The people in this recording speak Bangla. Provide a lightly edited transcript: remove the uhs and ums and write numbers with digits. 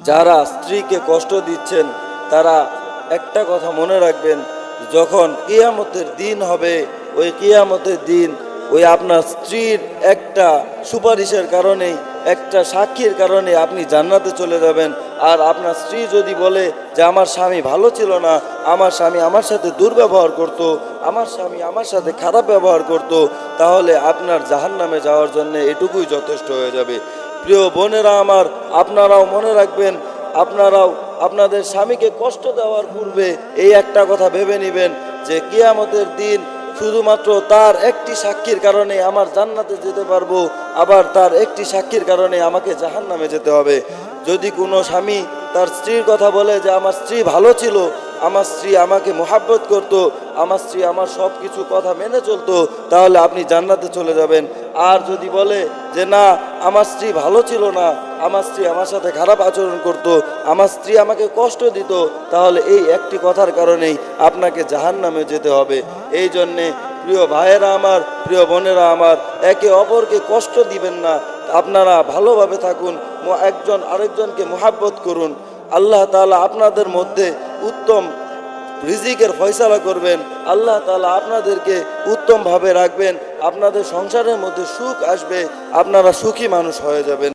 যারা স্ত্রীকে কষ্ট দিচ্ছেন তারা একটা কথা মনে রাখবেন, যখন কিয়ামতের দিন হবে, ওই কিয়ামতের দিন ওই আপনার স্ত্রীর একটা সুপারিশের কারণেই, একটা সাক্ষীর কারণে আপনি জান্নাতে চলে যাবেন। আর আপনার স্ত্রী যদি বলে যে আমার স্বামী ভালো ছিল না, আমার স্বামী আমার সাথে দুর্ব্যবহার করত, আমার স্বামী আমার সাথে খারাপ ব্যবহার করত, তাহলে আপনার জাহান্নামে যাওয়ার জন্য এটুকুই যথেষ্ট হয়ে যাবে। প্রিয় বোনেরা আমার, আপনারাও মনে রাখবেন, আপনারাও আপনাদের স্বামীকে কষ্ট দেওয়ার পূর্বে এই একটা কথা ভেবে নেবেন যে কিয়ামতের দিন শুধুমাত্র তার একটি সাক্ষীর কারণে আমার জান্নাতে যেতে পারবো, আবার তার একটি সাক্ষীর কারণে আমাকে জাহান্নামে যেতে হবে। যদি কোনো স্বামী তার স্ত্রীর কথা বলে যে আমার স্ত্রী ভালো ছিল, আমার স্ত্রী আমাকে মোহাব্বত করত, আমার স্ত্রী আমার সব কিছু কথা মেনে চলতো, তাহলে আপনি জান্নাতে চলে যাবেন। আর যদি বলে যে না, আমার স্ত্রী ভালো ছিল না, আমার স্ত্রী আমার সাথে খারাপ আচরণ করত, আমার স্ত্রী আমাকে কষ্ট দিত, তাহলে এই একটি কথার কারণেই আপনাকে জাহান্নামে যেতে হবে। এই জন্যে প্রিয় ভাইয়েরা আমার, প্রিয় বোনেরা আমার, একে অপরকে কষ্ট দিবেন না, আপনারা ভালোভাবে থাকুন, একজন আরেকজনকে মোহাব্বত করুন। আল্লাহ তাআলা আপনাদের মধ্যে উত্তম রিজিকের ফয়সালা করবেন, আল্লাহ তাআলা আপনাদেরকে উত্তমভাবে রাখবেন, আপনাদের সংসারের মধ্যে সুখ আসবে, আপনারা সুখী মানুষ হয়ে যাবেন।